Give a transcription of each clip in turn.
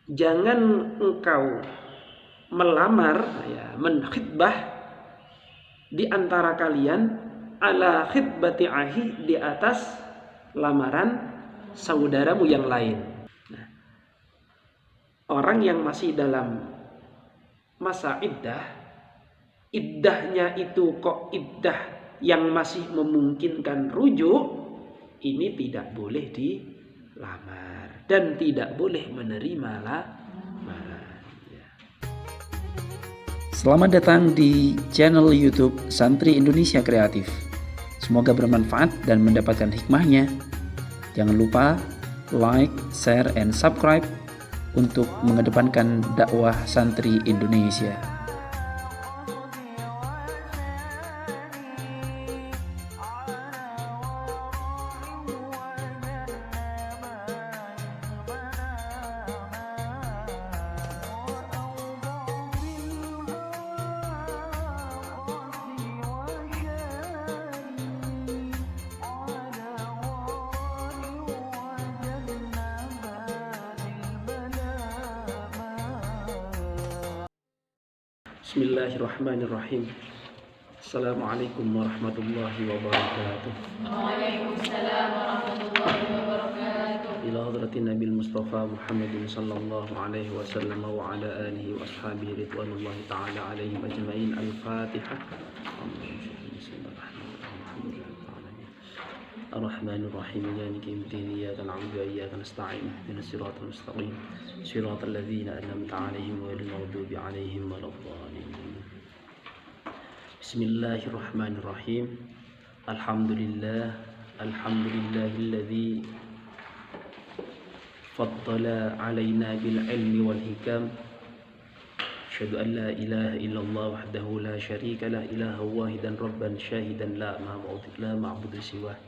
jangan engkau melamar, ya, menkhitbah di antara kalian ala khitbati ahi, di atas lamaran saudaramu yang lain. Nah, orang yang masih dalam masa iddahnya itu kok iddah yang masih memungkinkan rujuk, ini tidak boleh dilamar dan tidak boleh menerima lamaran. Selamat datang di channel YouTube Santri Indonesia Kreatif. Semoga bermanfaat dan mendapatkan hikmahnya. Jangan lupa like, share, and subscribe untuk mengedepankan dakwah santri Indonesia. Bismillahirrahmanirrahim. Assalamualaikum warahmatullahi wabarakatuh. Waalaikumsalam warahmatullahi wabarakatuh. Ila hadratin Nabil Mustafa Muhammadin sallallahu alaihi wasallam wa ala alihi wa ashabihi ridwanullahi ta'ala alaihim ajma'in. Al-Fatihah. Ar-Rahmanir-Rahim. Maliki yawmiddin. Iyyaka na'budu wa iyyaka nasta'in. Ihdinas siratal mustaqim. Siratal ladzina an'amta 'alaihim ghairil maghdubi 'alaihim waladdallin. Bismillahirrahmanirrahim. Alhamdulillahilladzi faddala 'alaina bil 'ilmi wal hikam. Asyhadu an la ilaha illallah wahdahu la syarika lah, ilahan wahidan rabban syahidan la ma'budu siwah.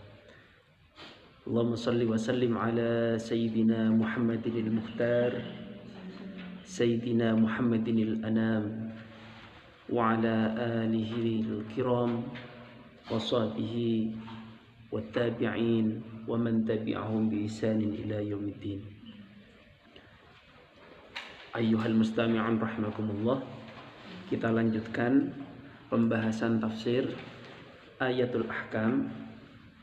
Allahumma salli wa sallim ala sayyidina Muhammadinil Mukhtar, sayyidina Muhammadinil Anam, wa ala alihi al-kiram wa sahbihi wa tabi'in wa man tabi'ahum bi ihsanin ila yaumiddin. Ayyuhal mustami'un rahimakumullah. Kita lanjutkan pembahasan tafsir Ayatul Ahkam.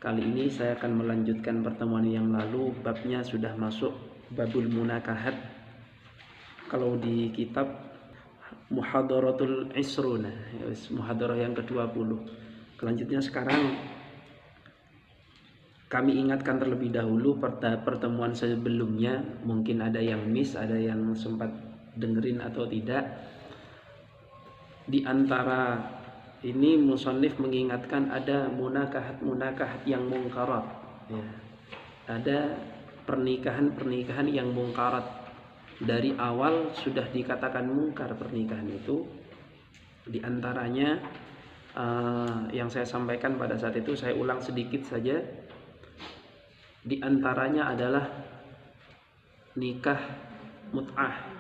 Kali ini saya akan melanjutkan pertemuan yang lalu. Babnya sudah masuk babul munakahat. Kalau di kitab Muhadaratul Isruna, muhadarah yang ke-20. Selanjutnya sekarang kami ingatkan terlebih dahulu pertemuan sebelumnya. Mungkin ada yang miss, ada yang sempat dengerin atau tidak. Di antara ini musannif mengingatkan ada munakahat yang mungkarat, ya. Ada pernikahan yang mungkarat. Dari awal sudah dikatakan mungkar pernikahan itu. Di antaranya yang saya sampaikan pada saat itu, saya ulang sedikit saja. Di antaranya adalah nikah mut'ah.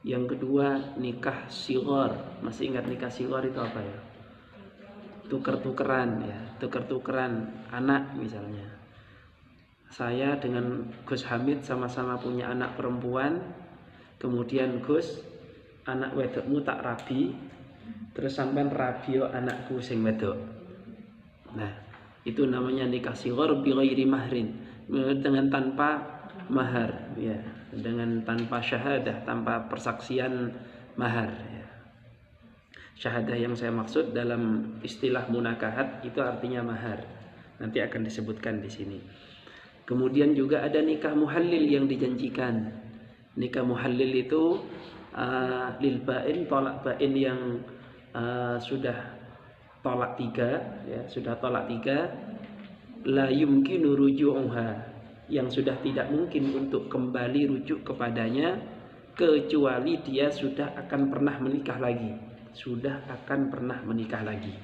Yang kedua nikah sighar. Masih ingat nikah sighar itu apa ya? Tuker-tukeran, ya, tuker-tukeran anak misalnya. Saya dengan Gus Hamid sama-sama punya anak perempuan. Kemudian Gus, anak wedokmu tak rabi, terus sampean rabio anakku sing wedok. Nah, itu namanya nikah sighar bi ghairi mahrin, dengan tanpa mahar, ya, dengan tanpa syahadah, tanpa persaksian mahar, ya. Syahadah yang saya maksud dalam istilah munakahat itu artinya mahar. Nanti akan disebutkan di sini. Kemudian juga ada nikah muhallil yang dijanjikan. Nikah muhallil itu lil bain, tolak bain yang sudah tolak tiga, ya, sudah tolak tiga, la yumkinu ruju'uha, yang sudah tidak mungkin untuk kembali rujuk kepadanya kecuali dia sudah akan pernah menikah lagi. Sudah akan pernah menikah lagi.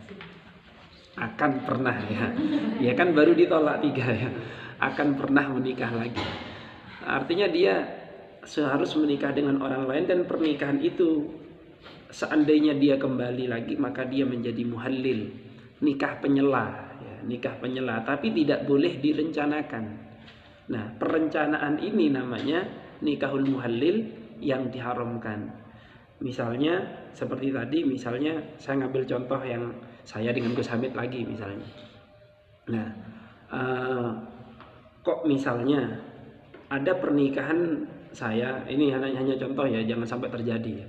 Akan pernah, ya. Ya kan baru ditolak tiga, ya. Akan pernah menikah lagi. Artinya dia seharus menikah dengan orang lain, dan pernikahan itu seandainya dia kembali lagi maka dia menjadi muhallil, nikah penyela, ya, nikah penyela, tapi tidak boleh direncanakan. Nah, perencanaan ini namanya nikahul muhallil yang diharamkan. Misalnya seperti tadi, misalnya saya ngambil contoh yang saya dengan Gus Hamid lagi misalnya. Nah, kok misalnya ada pernikahan saya, ini hanya contoh ya, jangan sampai terjadi ya.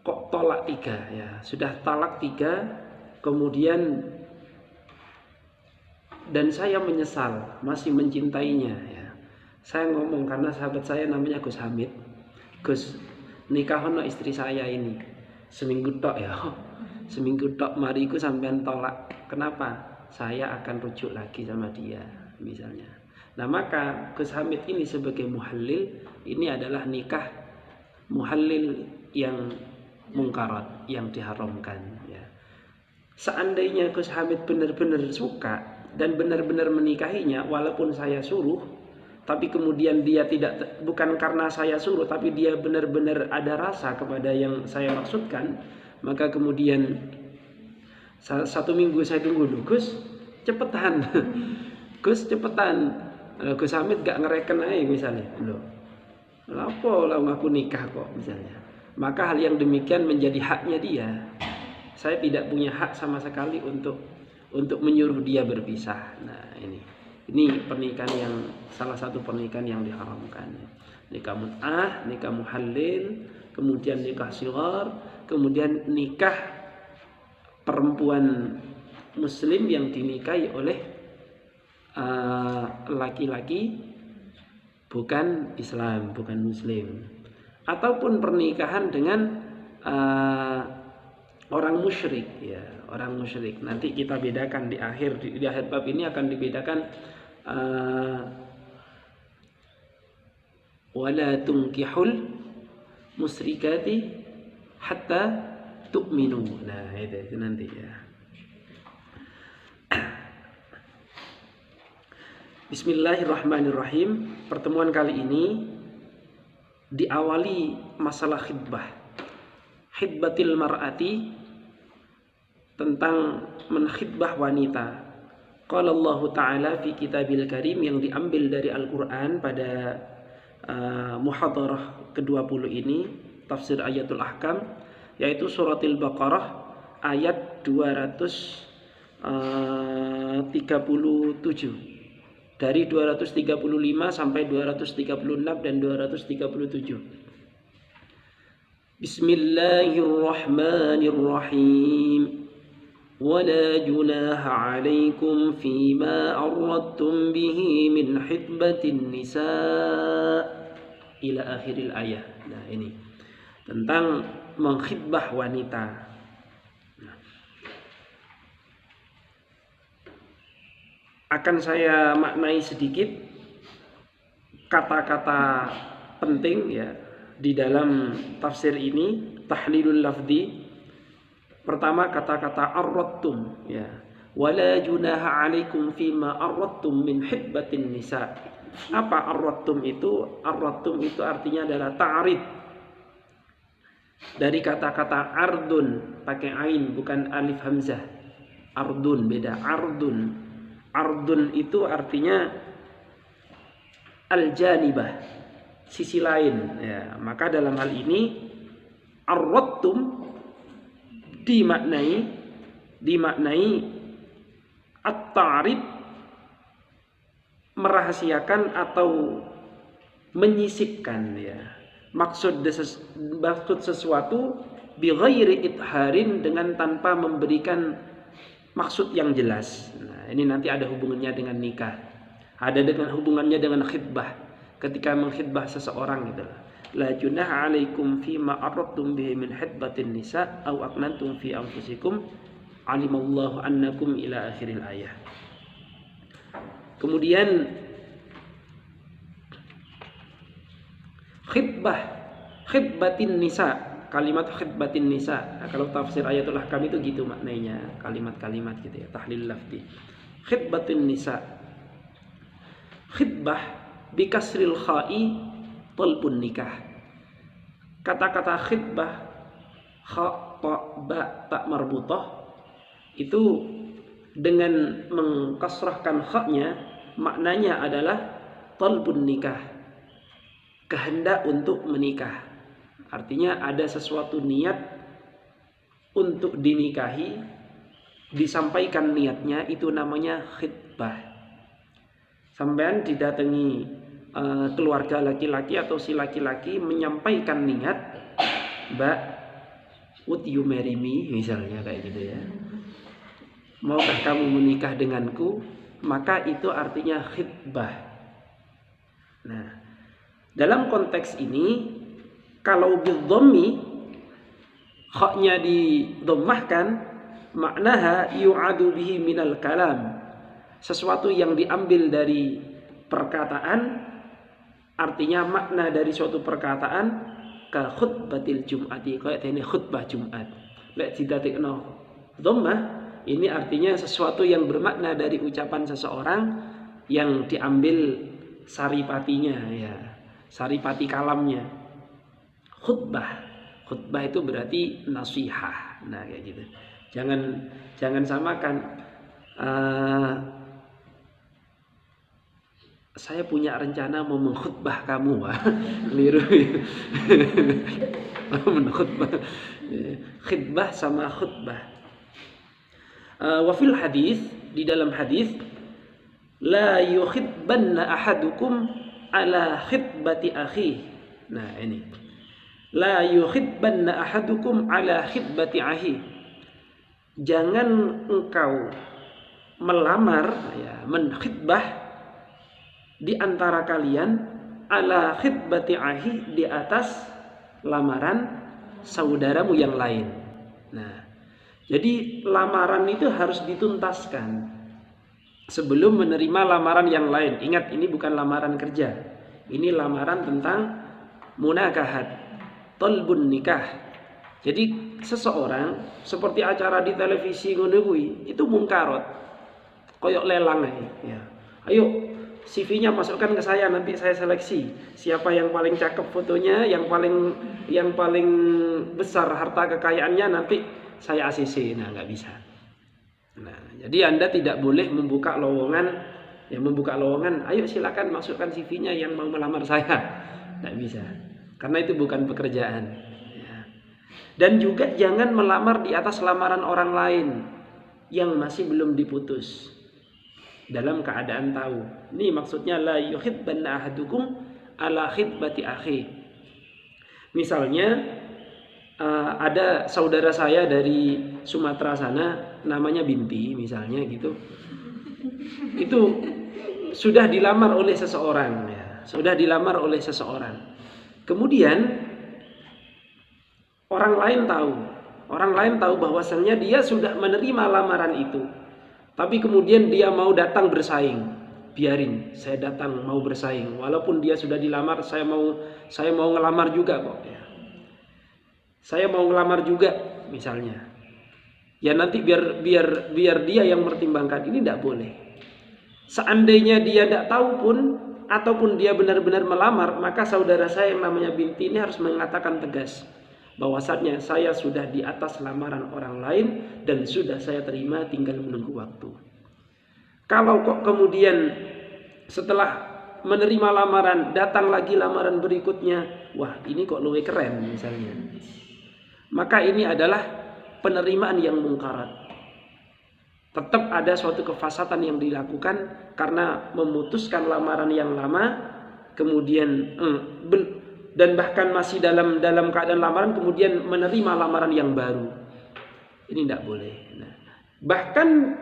Kok tolak 3 ya, sudah talak 3, kemudian dan saya menyesal, masih mencintainya ya. Saya ngomong karena sahabat saya namanya Gus Hamid, Gus nikahono istri saya ini seminggu tok ya, seminggu tok mariku sampean tolak, kenapa? Saya akan rujuk lagi sama dia misalnya. Nah maka Gus Hamid ini sebagai muhallil, ini adalah nikah muhallil yang mungkarat, yang diharamkan ya. Seandainya Gus Hamid benar-benar suka dan benar-benar menikahinya, walaupun saya suruh, tapi kemudian dia tidak, bukan karena saya suruh, tapi dia benar-benar ada rasa kepada yang saya maksudkan, maka kemudian 1 minggu saya tunggu, Gus cepetan Gus cepetan, Gus Hamid gak ngereken aja misalnya, loh apa lah aku nikah kok misalnya, maka hal yang demikian menjadi haknya dia. Saya tidak punya hak sama sekali untuk menyuruh dia berpisah. Nah ini pernikahan yang salah satu pernikahan yang diharamkan. Nikah mut'ah, nikah muhallil, kemudian nikah shighar, kemudian nikah perempuan muslim yang dinikahi oleh laki-laki bukan Islam, bukan muslim, ataupun pernikahan dengan orang musyrik ya, orang musyrik. Nanti kita bedakan di akhir bab ini akan dibedakan wala tunkihul musyrikati hatta tu'minu. Nah itu nanti ya. Bismillahirrahmanirrahim. Pertemuan kali ini diawali masalah khidbah, khidbatil mar'ati, tentang menkhidbah wanita. Qala Allah Ta'ala fi kitabil karim, yang diambil dari Al-Quran pada muhadarah ke-20 ini, tafsir ayatul ahkam, yaitu suratil Baqarah ayat 237. Dari 235 sampai 236 dan 237. Bismillahirrahmanirrahim. Wala junaha 'alaikum fima aradtum bihi min khitbatin nisa ila akhiril ayat. Nah, ini tentang mengkhidbah wanita. Akan saya maknai sedikit kata-kata penting ya di dalam tafsir ini, tahlilul lafzi. Pertama kata-kata arradtum ya. Wala junaha 'alaikum fima arradtum min hibbatin nisa. Apa arradtum itu? Arradtum itu artinya adalah ta'rid. Dari kata-kata ardun, pakai ain bukan alif hamzah. Ardun beda, ardun. Ardun itu artinya al-janibah, sisi lain ya. Maka dalam hal ini arradtum dimaknai at-ta'rid, merahasiakan atau menyisipkan ya. Maksud sesuatu bi ghairi itharin, dengan tanpa memberikan maksud yang jelas. Nah, ini nanti ada hubungannya dengan nikah, ada dengan hubungannya dengan khidbah. Ketika mengkhidbah seseorang gitu, la junaha 'alaikum fima aradtum bihi min khidbatin nisa aw aqnantum fi anfusikum alimallahu annakum ila akhiril ayah. Kemudian khidbatin nisa, kalimat khidbatin nisa. Nah, kalau tafsir ayatul ahkam itu gitu maknanya, kalimat-kalimat gitu ya, tahlil lafzi. Khidbatin nisa, khidbah bi kasril kha'i talbun nikah. Kata-kata khidbah, kha ta ba ta marbutah, itu dengan mengkasrahkan kha-nya maknanya adalah talbun nikah, kehendak untuk menikah. Artinya ada sesuatu niat untuk dinikahi, disampaikan niatnya, itu namanya khitbah. Sampean didatangi keluarga laki-laki atau si laki-laki menyampaikan niat, Mbak, would you marry me, misalnya kayak gitu ya. Maukah kamu menikah denganku? Maka itu artinya khitbah. Nah, dalam konteks ini kalau bidhammi, khaknya didommahkan, maknaha yu'adu bihi minal kalam, sesuatu yang diambil dari perkataan, artinya makna dari suatu perkataan, ka khutbatil jum'ati, kayak ini khutbah Jumat. Lek didatikno dhammah, ini artinya sesuatu yang bermakna dari ucapan seseorang yang diambil saripatinya, ya, saripati kalamnya. Khutbah itu berarti nasihah. Nah, kayak gitu. Jangan samakan. Saya punya rencana mau mengkhutbah kamu, keliru. Mengkhutbah, khitbah sama khutbah. Wafil hadis, di dalam hadis, la yukhitbanna ahadukum ala khitbati akhi. Nah, ini la yukhitbanna ahadukum ala khitbati akhi. Jangan engkau melamar, ya, menkhitbah di antara kalian ala khitbati akhi, di atas lamaran saudaramu yang lain. Nah, jadi lamaran itu harus dituntaskan sebelum menerima lamaran yang lain. Ingat, ini bukan lamaran kerja. Ini lamaran tentang munakahat, talbun nikah. Jadi seseorang seperti acara di televisi ngono kuwi, itu mungkarot. Koyok lelang ya. Ayo CV-nya masukkan ke saya, nanti saya seleksi. Siapa yang paling cakep fotonya, yang paling besar harta kekayaannya, nanti saya ACC. Nah, nggak bisa. Nah, jadi Anda tidak boleh membuka lowongan. Ayo silakan masukkan CV-nya yang mau melamar saya. Nggak bisa, karena itu bukan pekerjaan. Ya. Dan juga jangan melamar di atas lamaran orang lain yang masih belum diputus dalam keadaan tahu. Ini maksudnya la yukhitbanna ahadukum ala khitbati akhi. Misalnya ada saudara saya dari Sumatera sana, namanya Binti misalnya gitu. Itu sudah dilamar oleh seseorang, ya. Sudah dilamar oleh seseorang. Kemudian orang lain tahu bahwasannya dia sudah menerima lamaran itu. Tapi kemudian dia mau datang bersaing. Biarin, saya datang mau bersaing. Walaupun dia sudah dilamar, saya mau ngelamar juga kok, ya. Saya mau ngelamar juga misalnya. Ya nanti biar dia yang mempertimbangkan. Ini tidak boleh. Seandainya dia tidak tahu pun, ataupun dia benar-benar melamar, maka saudara saya yang namanya Binti ini harus mengatakan tegas bahwasanya saya sudah di atas lamaran orang lain dan sudah saya terima, tinggal menunggu waktu. Kalau kok kemudian setelah menerima lamaran datang lagi lamaran berikutnya, wah ini kok lebih keren misalnya, maka ini adalah penerimaan yang mungkarat. Tetap ada suatu kefasatan yang dilakukan karena memutuskan lamaran yang lama, kemudian dan bahkan masih dalam keadaan lamaran kemudian menerima lamaran yang baru. Ini tidak boleh. Nah, bahkan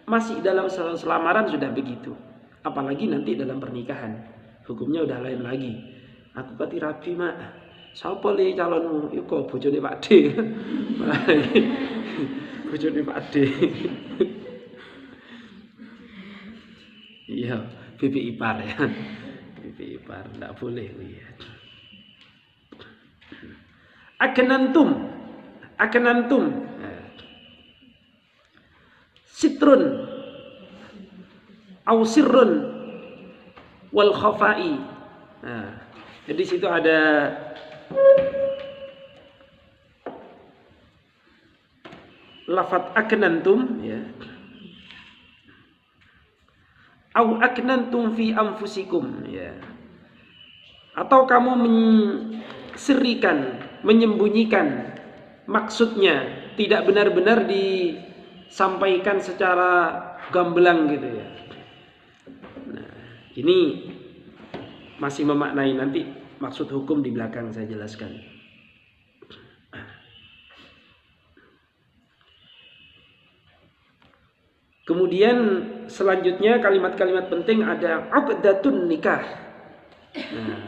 masih dalam selamaran sudah begitu, apalagi nanti dalam pernikahan, hukumnya udah lain lagi. Aku pati rabi mak, sapa le calonmu? Iku bojone Pak D. Bojone Pak D. Iya, bibi ipar ya. Bibi ipar enggak boleh lihat. Akenantum. Sitrun au sirrun wal khafai. Nah, jadi situ ada lafaz aknantum, ya. Au aknantum fi anfusikum, ya. atau kamu menserikan, menyembunyikan maksudnya, tidak benar-benar disampaikan secara gamblang gitu ya. Nah, ini masih memaknai, nanti maksud hukum di belakang saya jelaskan. Kemudian selanjutnya kalimat-kalimat penting ada uqdatun nikah. Nah,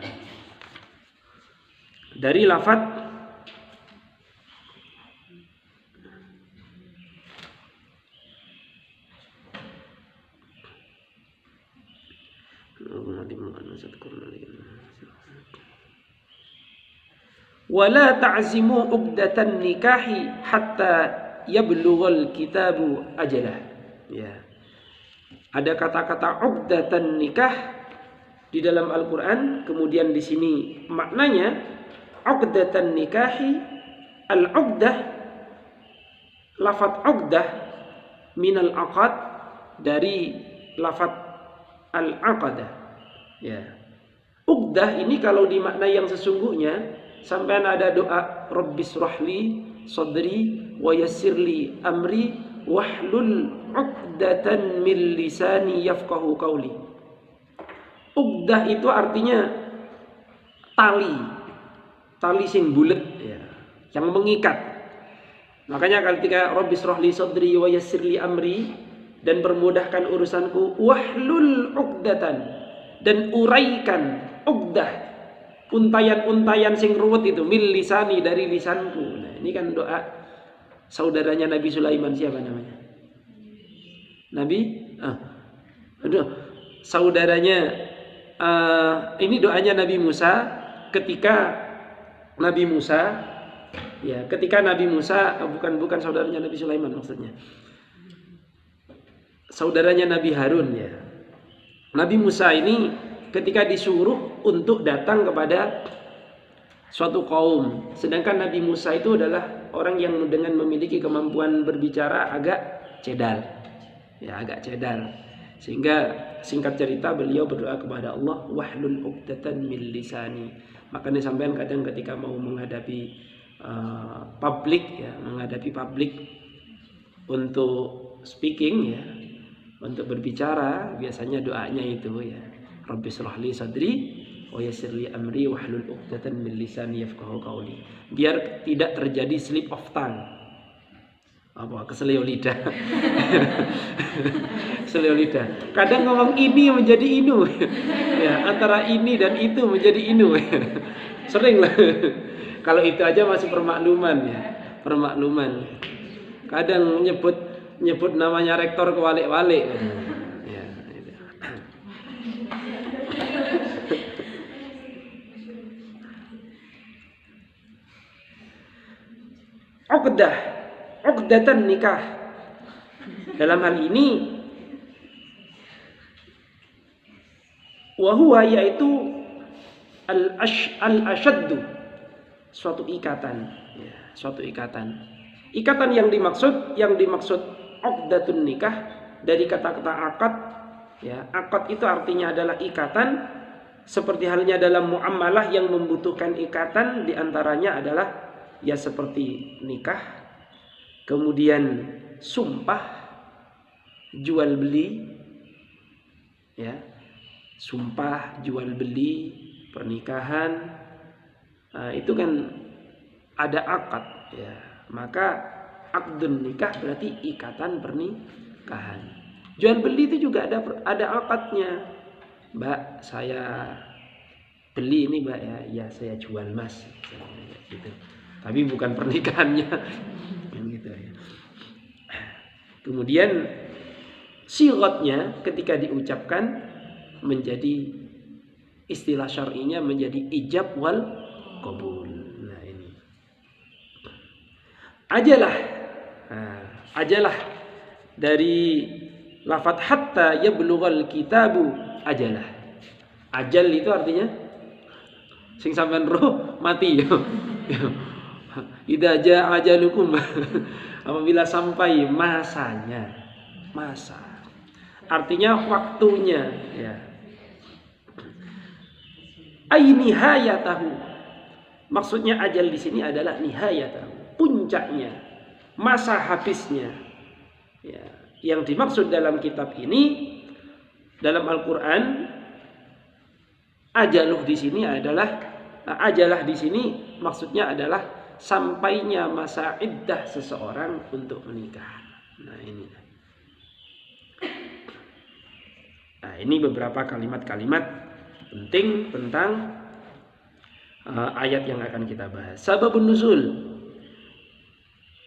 dari lafaz wala ta'zimu uqdatan nikahi hatta yablughal kitabu ajalah. Ya. Ada kata-kata uqdatan nikah di dalam Al-Qur'an, kemudian di sini maknanya uqdatan nikahi, al-uqdah, lafaz uqdah minal aqad, dari lafaz al-aqadah. Ya. Uqdah ini kalau dimaknai yang sesungguhnya, sampai ada doa Rabbishrahli sadri wa yassirli amri wahlul 'uqdatan min lisani yafqahu qawli. Uqdah itu artinya tali sing bulet ya, yang mengikat. Makanya ketika Rabbishrahli sadri wa yassirli amri, dan permudahkan urusanku, wahlul 'uqdatan, dan uraikan uqdah, untayan-untayan sing ruwet itu, mil lisani, dari lisanku. Nah, ini kan doa saudaranya Nabi Sulaiman, siapa namanya? Saudaranya ini doanya Nabi Musa ketika Nabi Musa bukan saudaranya Nabi Sulaiman, maksudnya saudaranya Nabi Harun ya. Nabi Musa ini ketika disuruh untuk datang kepada suatu kaum, sedangkan Nabi Musa itu adalah orang yang dengan memiliki kemampuan berbicara agak cedal, sehingga singkat cerita beliau berdoa kepada Allah, wahlul 'uqdatan min lisani. Makanya sampean kadang ketika mau menghadapi publik untuk speaking ya, untuk berbicara, biasanya doanya itu ya, Rabbishrahli sadri wa yassirli amri wahlul 'uqdatan min lisani yafqahu qawli. Biar tidak terjadi slip of tongue. Keselio lidah. Keselio lidah. Kadang ngomong ini menjadi inu. Ya, antara ini dan itu menjadi inu. Sering lah. Kalau itu aja masih permakluman ya. Permakluman. Kadang nyebut namanya rektor kewalik-walik. Ya, gitu. Uqdatan nikah. Dalam hal ini wahuwa, yaitu al-ashaddu, suatu ikatan ya, suatu ikatan. Ikatan yang dimaksud uqdatun nikah dari kata-kata akad ya. Akad itu artinya adalah ikatan, seperti halnya dalam muamalah yang membutuhkan ikatan, diantaranya adalah ya seperti nikah, kemudian sumpah jual beli ya, sumpah jual beli pernikahan, itu kan ada akad ya. Maka akdun nikah berarti ikatan pernikahan. Jual beli itu juga ada akadnya. Mbak, saya beli ini Mbak ya, ya saya jual Mas gitu. Tapi bukan pernikahannya gitu ya. Kemudian sigatnya ketika diucapkan menjadi istilah syar'inya menjadi ijab wal qabul. Nah, ini ajalah dari lafaz hatta yablughal kitabu ajalah. Ajal itu artinya sing sampean roh mati yo. Idza jaa ajalukum, apabila sampai masanya, masa artinya waktunya ya. Ai nihayatahu. Maksudnya ajal di sini adalah nihayatahu, puncaknya, masa habisnya. Ya, yang dimaksud dalam kitab ini, dalam Al-Qur'an, ajaluh di sini adalah ajalah di sini maksudnya adalah sampainya masa iddah seseorang untuk menikah. Nah, ini beberapa kalimat-kalimat penting tentang ayat yang akan kita bahas. Sababun nuzul,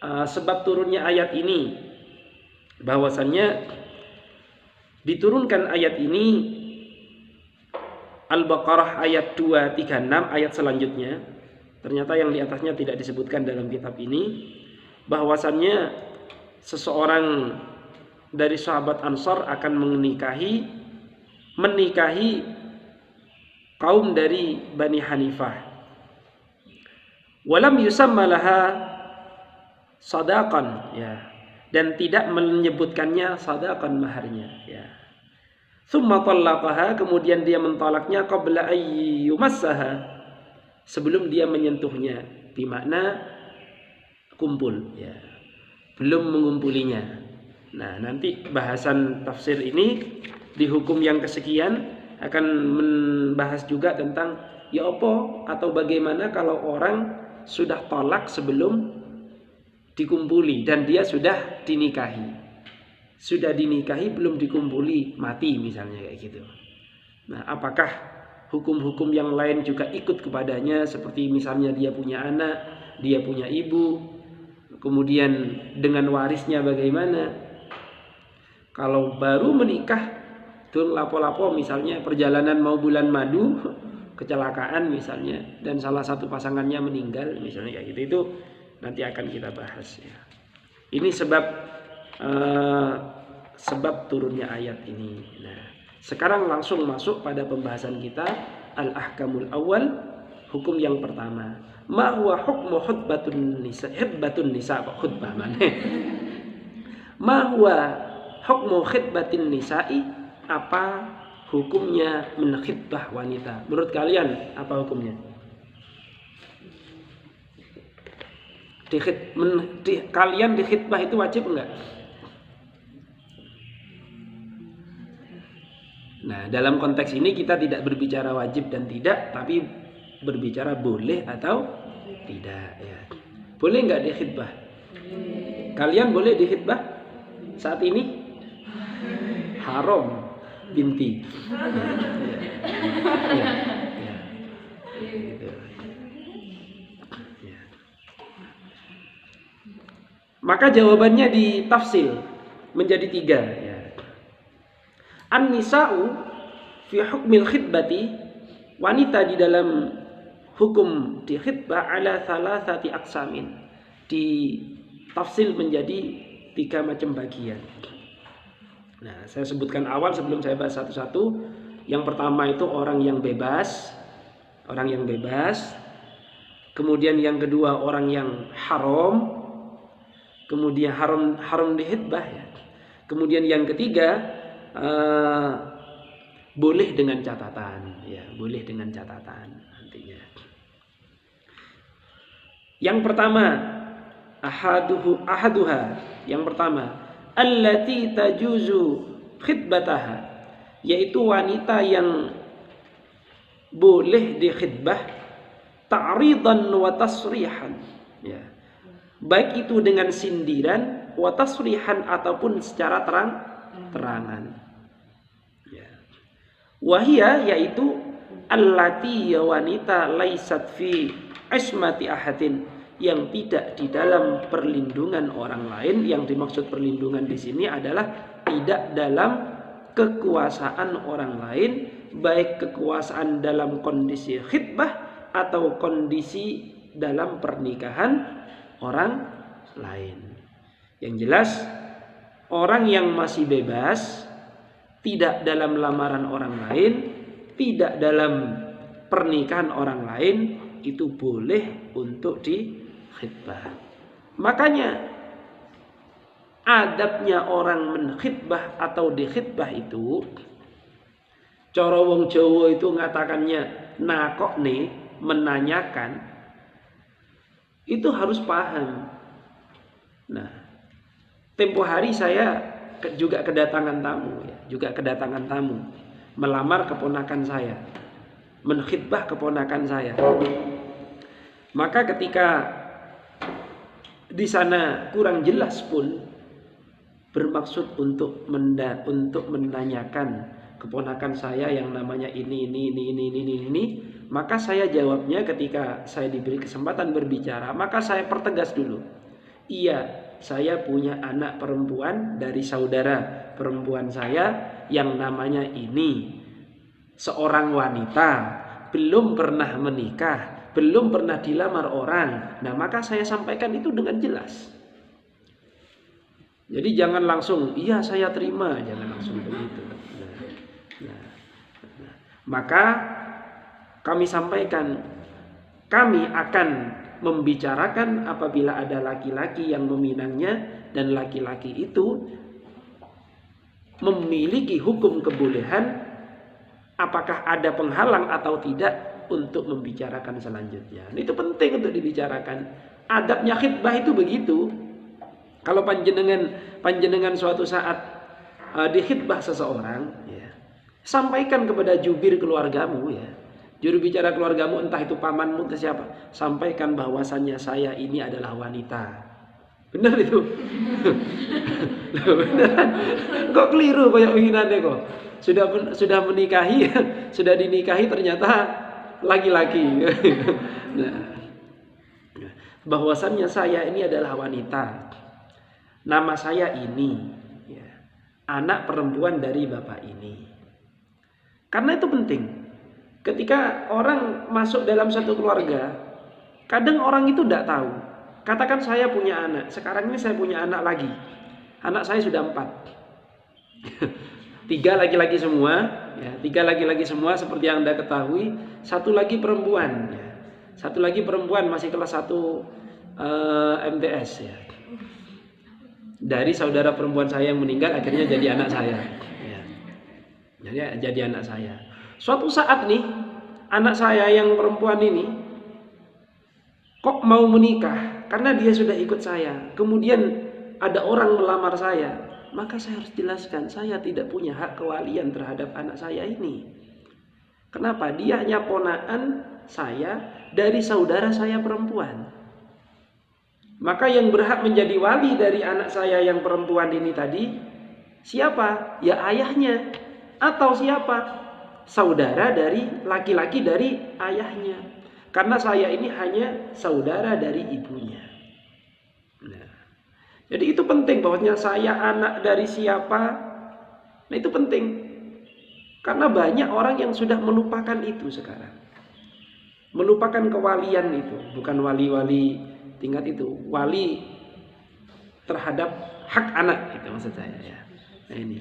sebab turunnya ayat ini, bahwasannya diturunkan ayat ini, Al-Baqarah ayat 236, ayat selanjutnya. Ternyata yang di atasnya tidak disebutkan dalam kitab ini, bahwasannya seseorang dari sahabat Ansar akan menikahi kaum dari Bani Hanifah. Walam yusamma laha sadaqan, ya, dan tidak menyebutkannya sadaqan maharnya, ya. Tsumma talaqaha, kemudian dia mentolaknya qabla ayyumassaha, sebelum dia menyentuhnya, bermakna kumpul, ya, belum mengumpulinya. Nah, nanti bahasan tafsir ini di hukum yang kesekian akan membahas juga tentang ya apa atau bagaimana kalau orang sudah tolak sebelum dikumpuli dan dia sudah dinikahi. Sudah dinikahi belum dikumpuli, mati misalnya kayak gitu. Nah, apakah hukum-hukum yang lain juga ikut kepadanya, seperti misalnya dia punya anak, dia punya ibu, kemudian dengan warisnya bagaimana? Kalau baru menikah, tuh lapo-lapo misalnya perjalanan mau bulan madu, kecelakaan misalnya, dan salah satu pasangannya meninggal misalnya kayak gitu, itu nanti akan kita bahas, ya. Ini sebab turunnya ayat ini. Nah, sekarang langsung masuk pada pembahasan kita, al-ahkamul awal, hukum yang pertama. Ma huwa hukmu khutbatun nisa, kok khutbah mana? Ma huwa hukmu khutbatin nisa'i, apa hukumnya menkhitbah wanita? Menurut kalian apa hukumnya? Kalian dikhitbah itu wajib enggak? Nah, dalam konteks ini kita tidak berbicara wajib dan tidak, tapi berbicara boleh atau tidak, ya. Boleh enggak dikhitbah? Kalian boleh dikhitbah saat ini? Haram binti. Ya. Gitu. Ya. Maka jawabannya ditafsil menjadi 3, ya. An-nisa'u fi hukmil khitbati, wanita di dalam hukum di khitbah ala thalathati aqsamin, ditafsil menjadi 3 macam bagian. Nah, saya sebutkan awal sebelum saya bahas satu-satu. Yang pertama itu orang yang bebas. Kemudian yang kedua orang yang haram. Kemudian haram dikhitbah, ya. Kemudian yang ketiga boleh dengan catatan, ya, boleh dengan catatan nantinya. Yang pertama, ahaduha, yang pertama, allati tajuzu khitbataha, yaitu wanita yang boleh dikhitbah ta'ridan wa tasrihan, ya. Baik itu dengan sindiran, wa tasrihan, ataupun secara terang-terangan. Wahia, yaitu allati, ya, wanita laisat fi ismati ahadin, yang tidak di dalam perlindungan orang lain. Yang dimaksud perlindungan di sini adalah tidak dalam kekuasaan orang lain, baik kekuasaan dalam kondisi khitbah atau kondisi dalam pernikahan orang lain. Yang jelas, orang yang masih bebas, tidak dalam lamaran orang lain, tidak dalam pernikahan orang lain, itu boleh untuk dikhitbah. Makanya adabnya orang menkhitbah atau dikhitbah itu, cara wong Jawa itu ngatakannya nakok nih, menanyakan, itu harus paham. Nah, tempo hari saya juga kedatangan tamu, melamar keponakan saya, menkhitbah keponakan saya. Maka ketika di sana kurang jelas pun, bermaksud untuk menanyakan keponakan saya yang namanya ini, maka saya jawabnya ketika saya diberi kesempatan berbicara, maka saya pertegas dulu. Iya, saya punya anak perempuan dari saudara perempuan saya yang namanya ini, seorang wanita, belum pernah menikah, belum pernah dilamar orang. Nah, maka saya sampaikan itu dengan jelas. Jadi jangan langsung, iya saya terima, jangan langsung begitu. Maka kami sampaikan, kami akan membicarakan apabila ada laki-laki yang meminangnya dan laki-laki itu memiliki hukum kebolehan, apakah ada penghalang atau tidak untuk membicarakan selanjutnya. Itu penting untuk dibicarakan. Adabnya khitbah itu begitu. Kalau panjenengan suatu saat dikhitbah seseorang, ya, sampaikan kepada jubir keluargamu, ya, juru bicara keluargamu, entah itu pamanmu atau siapa, sampaikan bahwasannya saya ini adalah wanita. Benar itu? Beneran? Kok keliru kayak inginannya kok? Sudah menikahi, sudah dinikahi ternyata laki-laki. Nah, bahwasannya saya ini adalah wanita. Nama saya ini, ya, anak perempuan dari bapak ini. Karena itu penting. Ketika orang masuk dalam satu keluarga, kadang orang itu tidak tahu. Katakan saya punya anak, sekarang ini saya punya anak lagi. Anak saya sudah 4. 3 laki-laki semua, ya, 3 laki-laki semua seperti yang Anda ketahui. 1 lagi perempuan, ya. 1 lagi perempuan masih kelas 1 MTS, ya. Dari saudara perempuan saya yang meninggal akhirnya jadi anak saya, ya. Jadi anak saya. Suatu saat nih, anak saya yang perempuan ini kok mau menikah karena dia sudah ikut saya. Kemudian ada orang melamar saya, maka saya harus jelaskan, saya tidak punya hak kewalian terhadap anak saya ini. Kenapa? Dia hanya ponakan saya dari saudara saya perempuan. Maka yang berhak menjadi wali dari anak saya yang perempuan ini tadi siapa? Ya ayahnya. Atau siapa? Saudara dari laki-laki dari ayahnya. Karena saya ini hanya saudara dari ibunya. Nah, jadi itu penting bahwasanya saya anak dari siapa. Nah, itu penting. Karena banyak orang yang sudah melupakan itu sekarang. Melupakan kewalian itu. Bukan wali-wali tingkat itu. Wali terhadap hak anak itu maksud saya, ya. Nah, ini.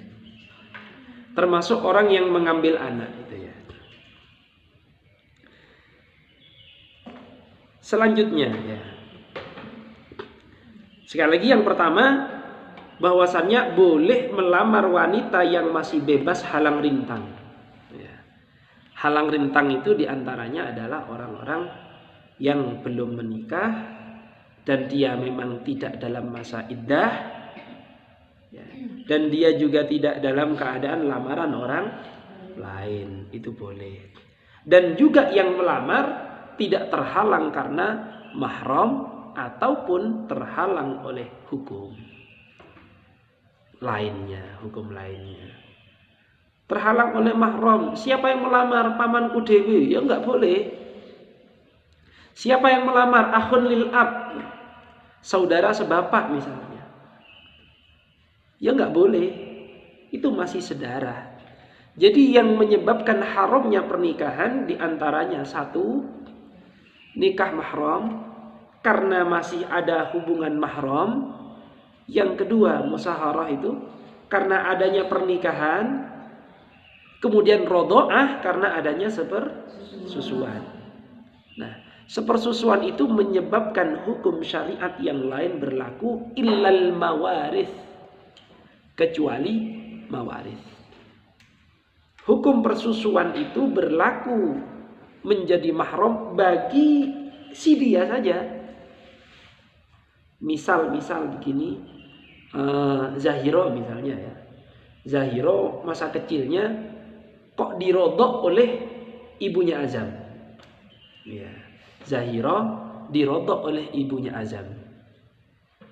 Termasuk orang yang mengambil anak itu, ya. Selanjutnya, ya. Sekali lagi yang pertama, bahwasannya boleh melamar wanita yang masih bebas halang rintang. Ya. Halang rintang itu diantaranya adalah orang-orang yang belum menikah dan dia memang tidak dalam masa iddah, ya. Dan dia juga tidak dalam keadaan lamaran orang lain, itu boleh. Dan juga yang melamar tidak terhalang karena mahram ataupun terhalang oleh hukum lainnya. Terhalang oleh mahram. Siapa yang melamar? Pamanku dewe, ya enggak boleh. Siapa yang melamar? Akhun lil ab, saudara sebapak misalnya, ya enggak boleh. Itu masih saudara. Jadi yang menyebabkan haramnya pernikahan diantaranya 1, nikah mahram karena masih ada hubungan mahram. Yang kedua, musaharah itu karena adanya pernikahan. Kemudian rodho'ah karena adanya sepersusuan. Nah, sepersusuan itu menyebabkan hukum syariat yang lain berlaku illal mawarith, kecuali mawarith. Hukum persusuan itu berlaku menjadi mahram bagi si dia saja. Misal begini, Zahiro misalnya ya. Zahiro masa kecilnya kok dirodok oleh ibunya Azam. Ya. Zahiro dirodok oleh ibunya Azam.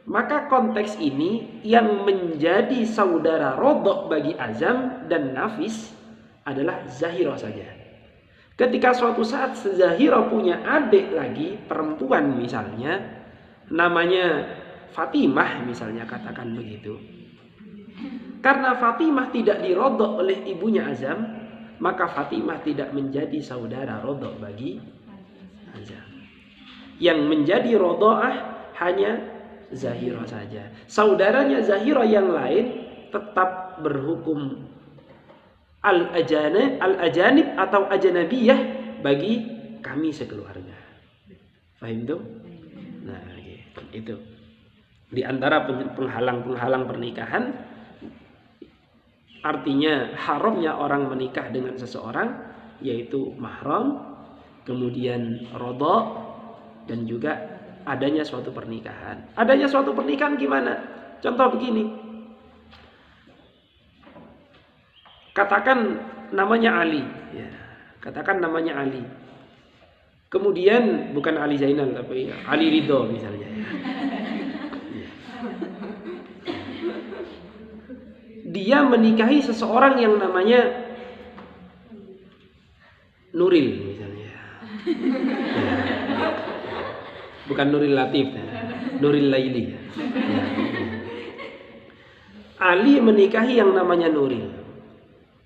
Maka konteks ini yang menjadi saudara rodok bagi Azam dan Nafis adalah Zahiro saja. Ketika suatu saat Zahiro punya adik lagi perempuan misalnya, namanya Fatimah misalnya, katakan begitu. Karena Fatimah tidak dirodok oleh ibunya Azam, maka Fatimah tidak menjadi saudara rodok bagi Azam. Yang menjadi rodoah hanya Zahiro saja. Saudaranya Zahiro yang lain tetap berhukum al-ajanib atau ajanabiyah bagi kami sekeluarga. Fahim tuh? Nah, itu di antara penghalang-penghalang pernikahan, artinya haramnya orang menikah dengan seseorang, yaitu mahram, kemudian rodok, dan juga adanya suatu pernikahan. Adanya suatu pernikahan gimana? Contoh begini. Katakan namanya Ali, ya. Katakan namanya Ali. Kemudian bukan Ali Zainal tapi Ali Ridho misalnya. Ya. Dia menikahi seseorang yang namanya Nuril misalnya. Ya. Bukan Nuril Latif, ya. Nuril Laili. Ya. Ali menikahi yang namanya Nuril.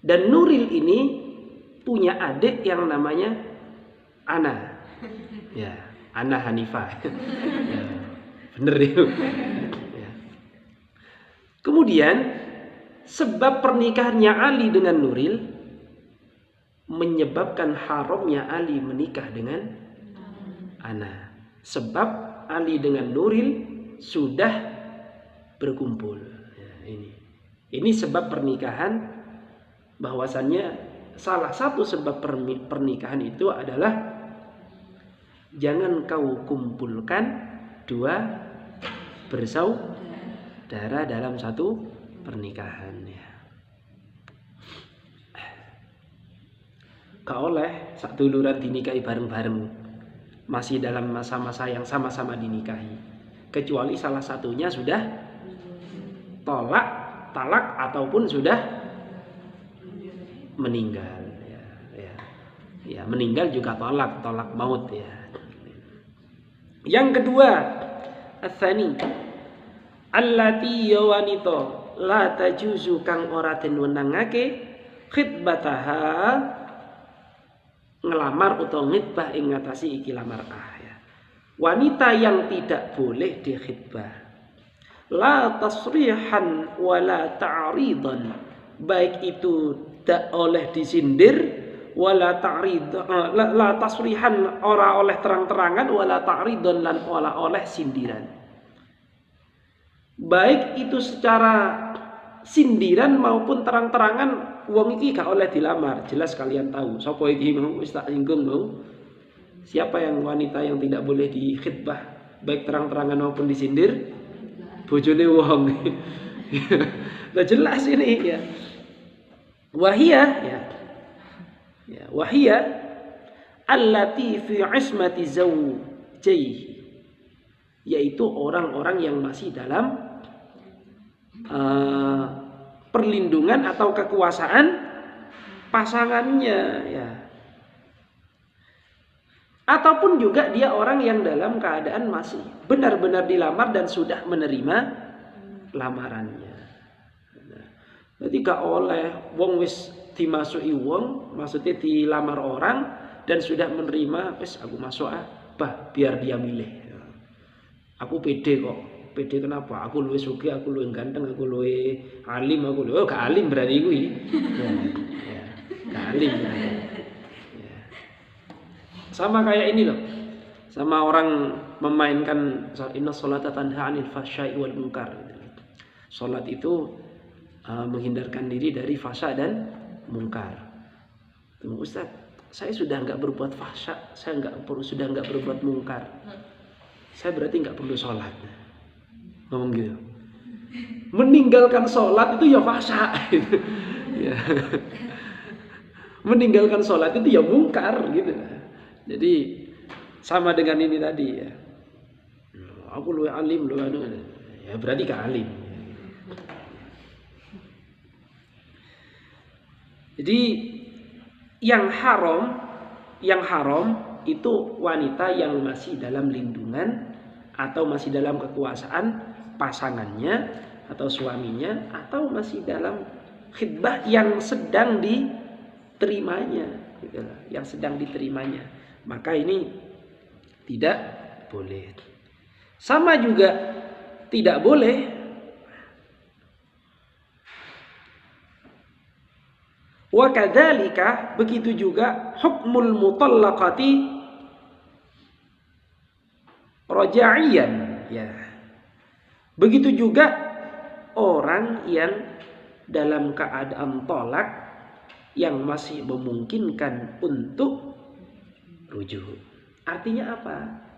Dan Nuril ini punya adik yang namanya Ana. Ya, Ana Hanifah. Ya, bener itu. Ya. Kemudian sebab pernikahannya Ali dengan Nuril menyebabkan haramnya Ali menikah dengan Ana. Sebab Ali dengan Nuril sudah berkumpul. Ya, ini sebab pernikahan. Bahwasannya salah satu sebab pernikahan itu adalah jangan kau kumpulkan dua bersaudara dalam satu pernikahan. Kau oleh sak duluran dinikahi bareng-bareng, masih dalam masa-masa yang sama-sama dinikahi, kecuali salah satunya sudah talak ataupun sudah meninggal, ya meninggal juga tolak maut ya. Yang kedua, ats-tsani allati yawanito la tajuzu kang ora den wenangake khitbataha ngelamar utawa ngitbah ing ngatasi iki lamar ya. Wanita yang tidak boleh dikhitbah, la tasrihan wala ta'ridan, baik itu tak oleh disindir, wala ta'rid, la tasrihan ora oleh terang-terangan, wala ta'ridan lan ora oleh sindiran. Baik itu secara sindiran maupun terang-terangan, wong iki gak oleh dilamar. Jelas kalian tahu sapa iki mau wis tak singgung mau. Siapa yang wanita yang tidak boleh dikhitbah baik terang-terangan maupun disindir? Bojone wong. Nah, jelas ini ya. Wahia wahia allati fi ismati zawjayhi, yaitu orang-orang yang masih dalam perlindungan atau kekuasaan pasangannya ya. Ataupun juga dia orang yang dalam keadaan masih benar-benar dilamar dan sudah menerima lamarannya. Jadi gak oleh wong wis dimasuki wong, maksudnya dilamar orang dan sudah menerima, wis aku masuk bah biar dia milih. Aku pede kok. Pede kenapa? Aku luwih sugih, aku luwih ganteng, aku luwih alim, aku luwih gak alim berarti kuwi. Ya, gak alim berarti. Ya. Sama kayak ini loh. Sama orang memainkan inna sholata tanha 'anil fahsya'i wal munkar. Salat itu menghindarkan diri dari fahsya dan mungkar. Ustaz, saya sudah nggak berbuat fahsya, sudah nggak berbuat mungkar, saya berarti nggak perlu sholat. Ngomong gitu. Meninggalkan sholat itu ya fahsya. Ya. Meninggalkan sholat itu ya mungkar gitu. Jadi sama dengan ini tadi ya. Aku lu alim, lu anu, ya berarti gak alim. Jadi yang haram itu wanita yang masih dalam lindungan atau masih dalam kekuasaan pasangannya atau suaminya atau masih dalam khidbah yang sedang diterimanya, gitu lah, yang sedang diterimanya. Maka ini tidak boleh. Sama juga tidak boleh wa kadzalika, begitu juga hukmul mutallaqati rajaiyan, ya. Begitu juga orang yang dalam keadaan tolak yang masih memungkinkan untuk rujuk. Artinya apa?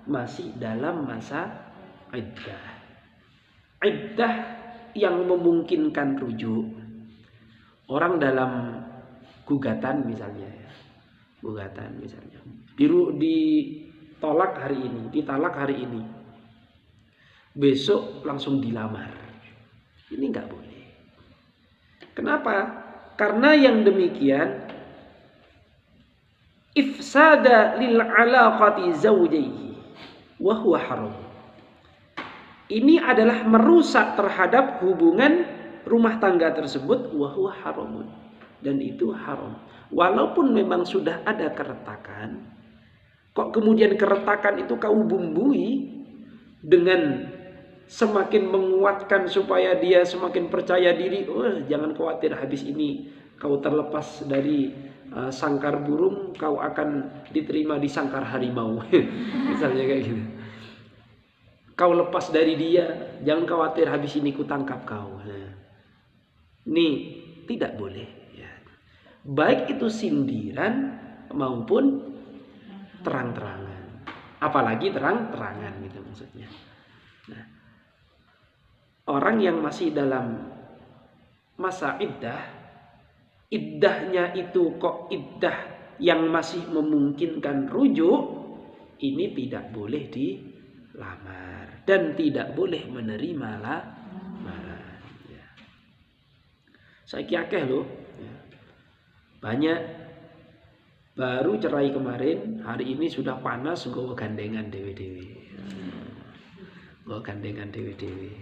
Masih dalam masa iddah. Iddah yang memungkinkan rujuk. Orang dalam gugatan misalnya, ditolak hari ini, ditalak hari ini, besok langsung dilamar. Ini nggak boleh. Kenapa? Karena yang demikian ifsada lil alaqati zawjaihi wa huwa haram. Ini adalah merusak terhadap hubungan rumah tangga tersebut, wa huwa haramun, dan itu haram. Walaupun memang sudah ada keretakan, kok kemudian keretakan itu kau bumbui dengan semakin menguatkan supaya dia semakin percaya diri. Jangan khawatir, habis ini kau terlepas dari sangkar burung, kau akan diterima di sangkar harimau. Misalnya kayak gitu. Kau lepas dari dia, jangan khawatir, habis ini ku tangkap kau. Ini tidak boleh, ya. Baik itu sindiran maupun terang-terangan. Apalagi terang-terangan gitu maksudnya. Nah, orang yang masih dalam masa iddahnya itu kok iddah yang masih memungkinkan rujuk, ini tidak boleh dilamar dan tidak boleh menerima lamaran. Ya. Saiki akeh loh, ya. Banyak baru cerai kemarin, hari ini sudah panas nggawa gandengan dewe-dewe. Nggawa gandengan dewe-dewe.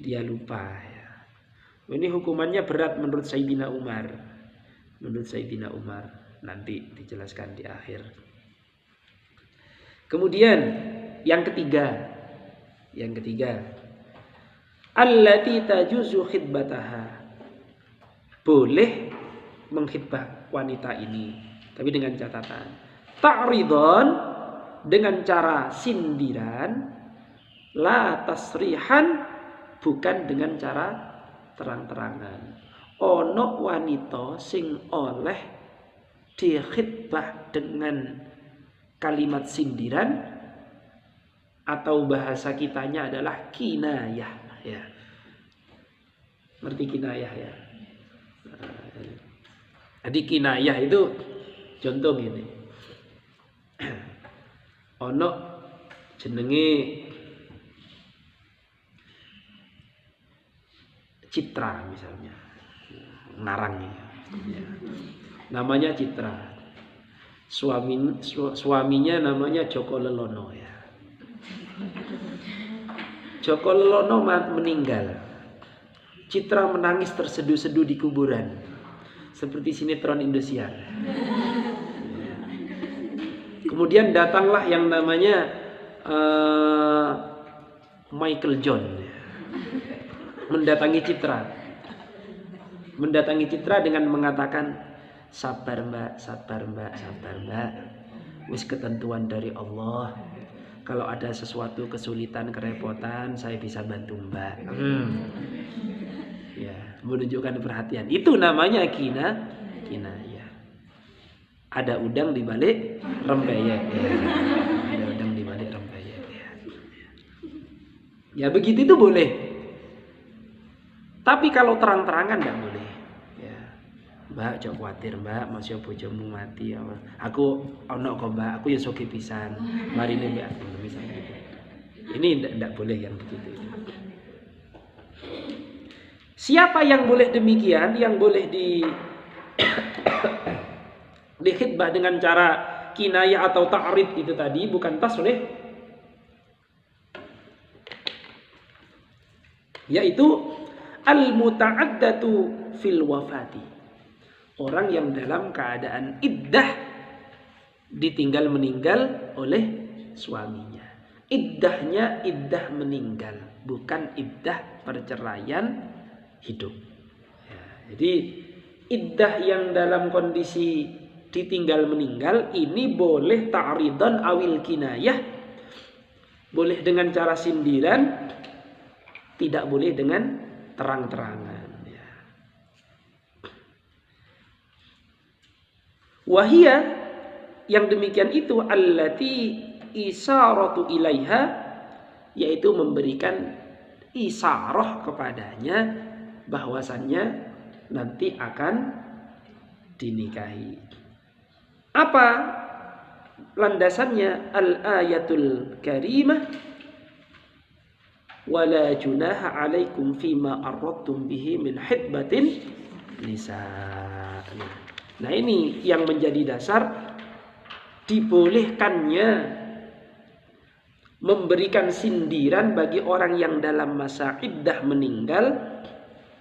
Dia lupa, ya. Ini hukumannya berat menurut Sayyidina Umar. Menurut Sayyidina Umar, nanti dijelaskan di akhir. Kemudian yang ketiga, allati tajuzu khidbataha, boleh mengkhidbah wanita ini, tapi dengan catatan ta'ridon, dengan cara sindiran, la tasrihan, bukan dengan cara terang-terangan. Ono wanita sing oleh dikhidbah dengan kalimat sindiran, atau bahasa kitanya adalah kinayah, ya. Ngerti kinayah, ya? Jadi kinayah itu contoh gini. Ono jenenge Citra misalnya, ngarang ya. Namanya Citra, suaminya namanya Joko Lelono, ya. Joko Lelono meninggal, Citra menangis terseduh-seduh di kuburan, seperti sinetron Indosiar. Kemudian datanglah yang namanya Michael John, mendatangi Citra dengan mengatakan, sabar mbak, wis ketentuan dari Allah. Kalau ada sesuatu kesulitan, kerepotan, saya bisa bantu mbak. Ya, menunjukkan perhatian. Itu namanya kinayah. Ada udang di balik rempeyek. Ya. Ada udang di balik rempeyek. Ya begitu itu boleh. Tapi kalau terang-terangan tidak boleh. Ya. Mbak, jangan khawatir Mbak, masih bojomu mati. Aku ono kok Mbak, aku ya soge pisan. Mari nih Mbak, aku misalnya gitu. Ini tidak boleh yang begitu. Siapa yang boleh demikian? Yang boleh dikhitbah dengan cara kinayah atau ta'rid itu tadi, bukan tasrih, yaitu al-muta'addatu fil wafati, orang yang dalam keadaan iddah ditinggal meninggal oleh suaminya. Iddahnya iddah meninggal, bukan iddah perceraian hidup. Ya, jadi iddah yang dalam kondisi ditinggal meninggal ini boleh ta'ridan awil kinayah, boleh dengan cara sindiran, tidak boleh dengan terang-terangan. Ya. Wahia, yang demikian itu allati isaratu ilaiha, yaitu memberikan isarah kepadanya bahwasannya nanti akan dinikahi. Apa landasannya? Al-ayatul karimah, wala junaha alaikum fima arradtum bihi min hitbatin nisa. Nah ini yang menjadi dasar dibolehkannya memberikan sindiran bagi orang yang dalam masa iddah meninggal.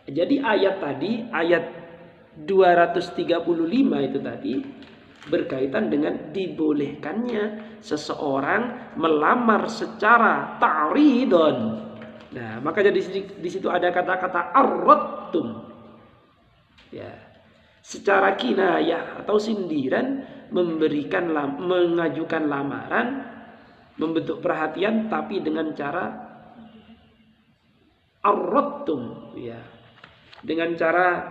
Jadi ayat tadi, ayat 235 itu tadi berkaitan dengan dibolehkannya seseorang melamar secara ta'ridon. Nah, maka jadi di situ ada kata-kata arradtum. Ya. Secara kinayah atau sindiran mengajukan lamaran, membentuk perhatian tapi dengan cara arradtum, ya. Dengan cara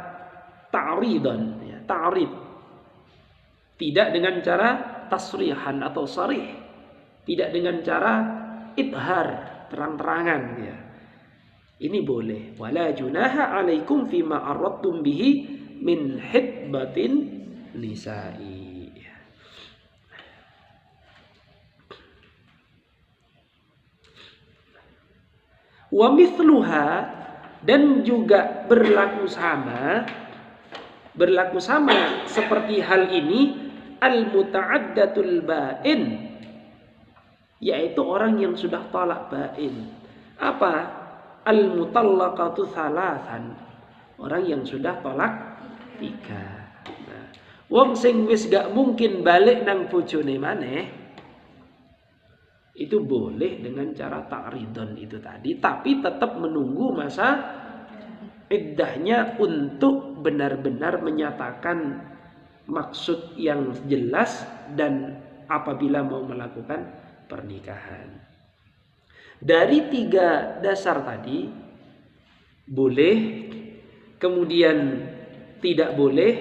ta'ridon, ya, ta'rid. Tidak dengan cara tasrihan atau sarih. Tidak dengan cara idhar, terang-terangan, ya. Ini boleh. Wala junaha alaikum fima arradtum bihi min hitbatin nisa'i. Wa mithluha, dan juga berlaku sama seperti hal ini al-muta'addatul ba'in, yaitu orang yang sudah talak ba'in. Apa? Al-mutallaqatu thalathan, orang yang sudah talak 3. Nah, wong sing wis gak mungkin balik nang bojone maneh, itu boleh dengan cara ta'ridon itu tadi, tapi tetap menunggu masa iddahnya untuk benar-benar menyatakan maksud yang jelas dan apabila mau melakukan pernikahan. Dari 3 dasar tadi, boleh, kemudian tidak boleh,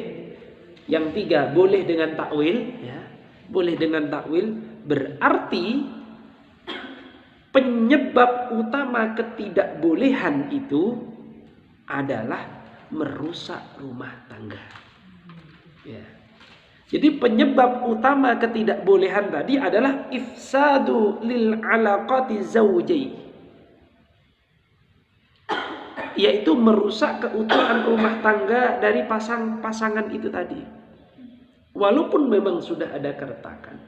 yang 3 boleh dengan takwil, ya. Boleh dengan takwil berarti penyebab utama ketidakbolehan itu adalah merusak rumah tangga. Ya. Jadi penyebab utama ketidakbolehan tadi adalah ifsadu lil alaqati zawjai, yaitu merusak keutuhan rumah tangga dari pasangan itu tadi. Walaupun memang sudah ada keretakan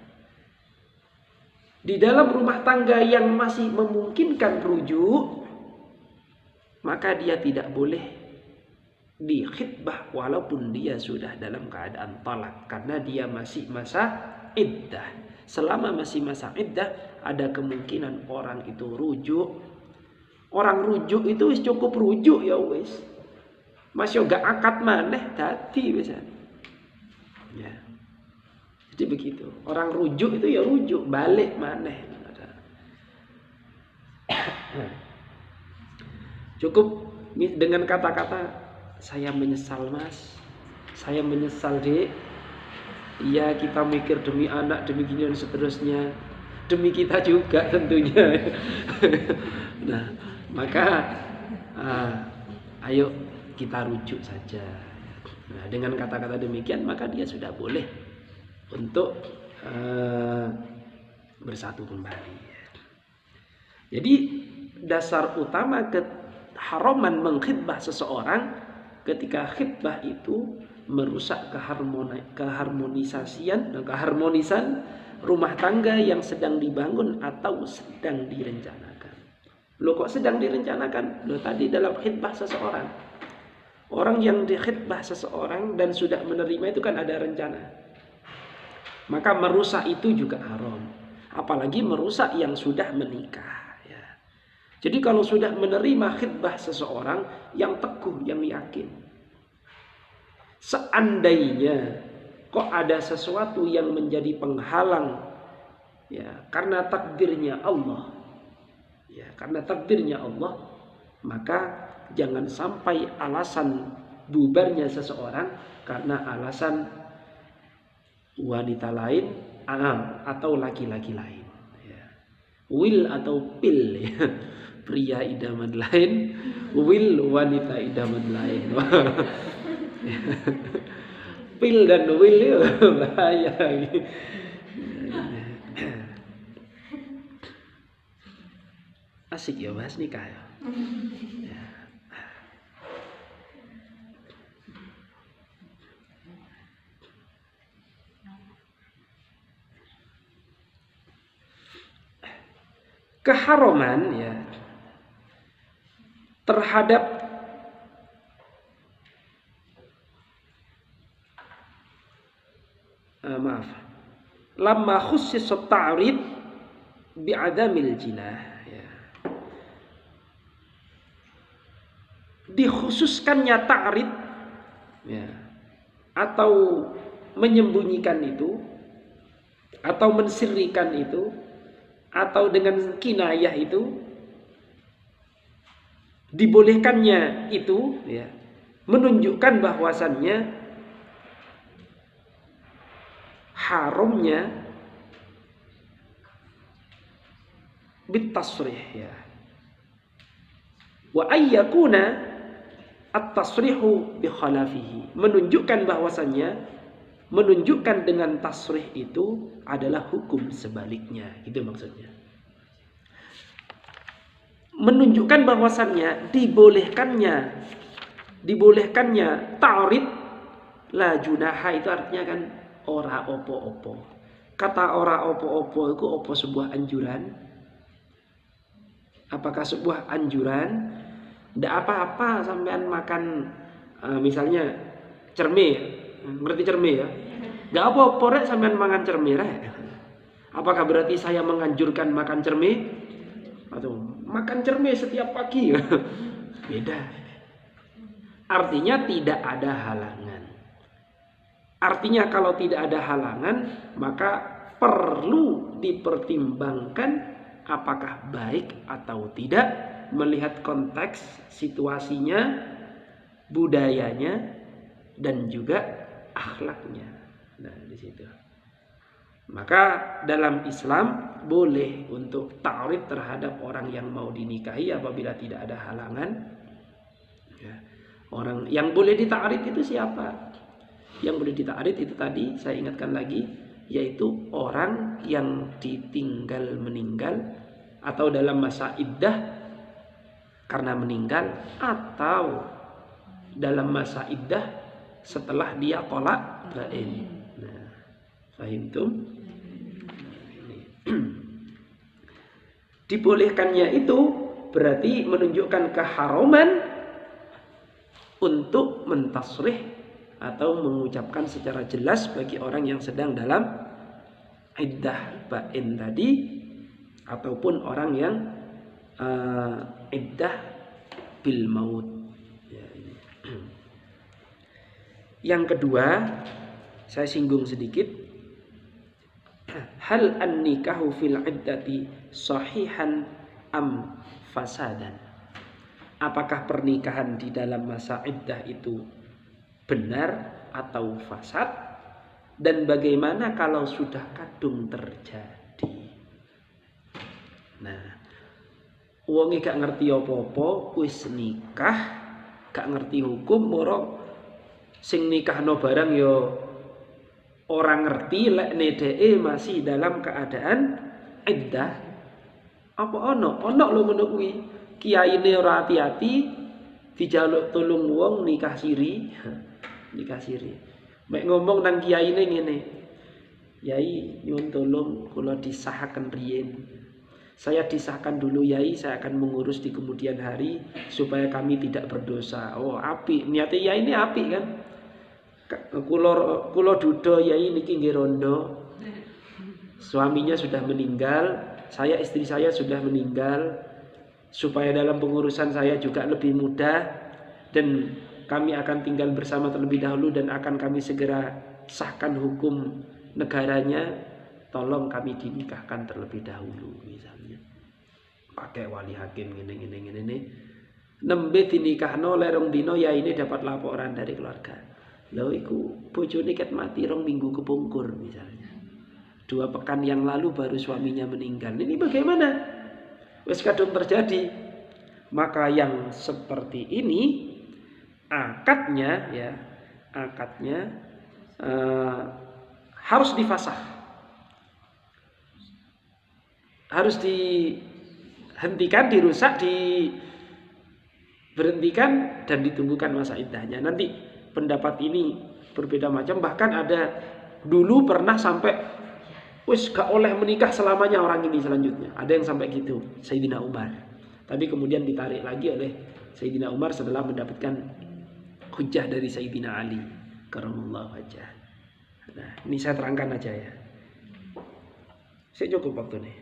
di dalam rumah tangga yang masih memungkinkan rujuk, maka dia tidak boleh dikhitbah walaupun dia sudah dalam keadaan talak, karena dia masih masa iddah. Selama masih masa iddah, ada kemungkinan orang itu rujuk. Orang rujuk itu cukup rujuk ya wis. Masih gak akad maneh dadi wis. Ya. Jadi begitu. Orang rujuk itu ya rujuk, balik maneh. Cukup dengan kata-kata saya menyesal mas, saya menyesal dek, Iya, kita mikir demi anak, demi gini dan seterusnya, demi kita juga tentunya. Nah, maka ayo kita rujuk saja. Nah, dengan kata-kata demikian maka dia sudah boleh untuk bersatu kembali. Jadi dasar utama keharaman mengkhitbah seseorang ketika khitbah itu merusak keharmonisan rumah tangga yang sedang dibangun atau sedang direncanakan. Loh, kok sedang direncanakan? Loh, tadi dalam khitbah seseorang. Orang yang dikhitbah seseorang dan sudah menerima itu kan ada rencana. Maka merusak itu juga haram. Apalagi merusak yang sudah menikah. Ya. Jadi kalau sudah menerima khitbah seseorang yang teguh, yang yakin. Seandainya kok ada sesuatu yang menjadi penghalang, ya, karena takdirnya Allah, ya, karena takdirnya Allah, maka jangan sampai alasan bubarnya seseorang karena alasan wanita lain atau laki-laki lain, ya. Will atau pil, ya. Pria idaman lain, will wanita idaman lain. Pil dan will itu bahaya. Asik ya bahas nikah ya. Keharaman, ya, terhadap lamma khussisa ta'rid bi'adamil jinah, ya. Dikhususkannya ta'rid, ya, atau menyembunyikan itu atau mensirrikan itu atau dengan kinayah itu, dibolehkannya itu, ya, menunjukkan bahwasannya haramnya bitasrih, ya, wa ayyakuna at-tasrihu bi khalafihi, menunjukkan bahwasannya, menunjukkan dengan tasrih itu adalah hukum sebaliknya. Itu maksudnya. Menunjukkan bahwasannya dibolehkannya ta'rid la junaha, itu artinya kan ora opo-opo. Kata ora opo-opo itu opo sebuah anjuran? Apakah sebuah anjuran? Ndak apa-apa sampean makan misalnya cerme, ngerti cerme ya? Ndak apa-apa rek sampean makan cerme rek. Apakah berarti saya menganjurkan makan cerme? Atau makan cerme setiap pagi? Beda. Artinya tidak ada halangan. Artinya kalau tidak ada halangan, maka perlu dipertimbangkan apakah baik atau tidak, melihat konteks, situasinya, budayanya, dan juga akhlaknya. Nah, di situ. Maka dalam Islam boleh untuk ta'rid terhadap orang yang mau dinikahi apabila tidak ada halangan. Ya. Orang yang boleh dita'rid itu siapa? Yang boleh dita'rid itu tadi saya ingatkan lagi, yaitu orang yang ditinggal meninggal atau dalam masa iddah karena meninggal, atau dalam masa iddah setelah dia tolak bain. Nah, fahimtum? Dibolehkannya itu berarti menunjukkan keharaman untuk mentasrih atau mengucapkan secara jelas bagi orang yang sedang dalam iddah bain tadi, ataupun orang yang iddah bil maut. Ya, ini. Yang kedua, saya singgung sedikit. Hal an-nikahu fil iddati sahihan am fasadan? Apakah pernikahan di dalam masa iddah itu benar atau fasad? Dan bagaimana kalau sudah kadung terjadi? Nah, wonge gak ngerti apa-apa, wis nikah, gak ngerti hukum, moro sing nikahno barang yo orang ngerti lek dheke masih dalam keadaan iddah. Apa ono lho ngono kuwi. Kiyaine ora hati-hati dijaluk tulung wong nikah siri. Nikah siri. Mek ngomong nang kiyaine ngene. Yai nyuwun tolong kula disahkan riyen. Saya disahkan dulu Yai, saya akan mengurus di kemudian hari supaya kami tidak berdosa. Oh, apik. Niate Yai ini apik kan? Kula duda Yai niki nggih rondo. Suaminya sudah meninggal, istri saya sudah meninggal. Supaya dalam pengurusan saya juga lebih mudah dan kami akan tinggal bersama terlebih dahulu dan akan kami segera sahkan hukum negaranya. Tolong kami dinikahkan terlebih dahulu misalnya. Pakai wali hakim ngene. Nembe dinikahno lerong dino ya ini dapat laporan dari keluarga. Lho iku bojone ket mati 2 minggu kepungkur misalnya. 2 pekan yang lalu baru suaminya meninggal. Ini bagaimana? Wis kadung terjadi. Maka yang seperti ini akadnya harus difasakh. Harus dihentikan, dirusak, diberhentikan dan ditunggukan masa iddahnya. Nanti pendapat ini berbeda macam, bahkan ada dulu pernah sampai wis gak oleh menikah selamanya orang ini selanjutnya. Ada yang sampai gitu, Sayyidina Umar. Tapi kemudian ditarik lagi oleh Sayyidina Umar setelah mendapatkan hujjah dari Sayyidina Ali karramallahu wajhah. Nah, ini saya terangkan aja ya. Saya cukup waktu nih.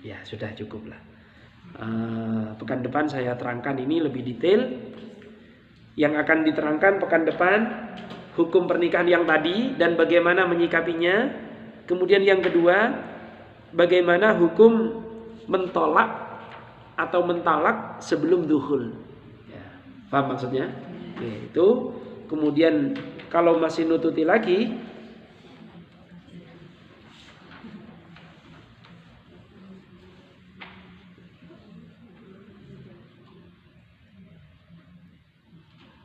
Ya sudah cukup lah. Pekan depan saya terangkan ini lebih detail. Yang akan diterangkan pekan depan hukum pernikahan yang tadi dan bagaimana menyikapinya. Kemudian yang kedua, bagaimana hukum mentolak atau mentalak sebelum dukhul. Ya, paham maksudnya? Oke, itu. Kemudian kalau masih nututi lagi,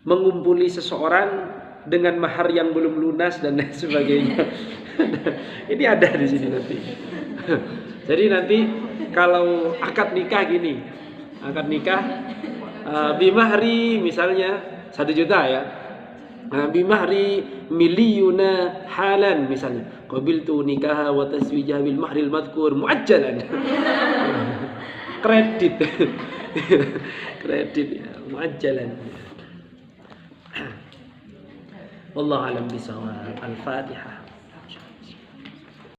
mengumpuli seseorang dengan mahar yang belum lunas dan lain sebagainya. Ini ada di sini nanti. Jadi nanti kalau akad nikah gini, akad nikah bimahri misalnya 1 juta ya. Bimahri miliyuna halan misalnya. Qabiltu nikaha wa taswijah bil mahril madhkur muajjalan. Kredit. Kredit ya, muajjalan. Wallahu a'lam bishawab. Al-Fatihah.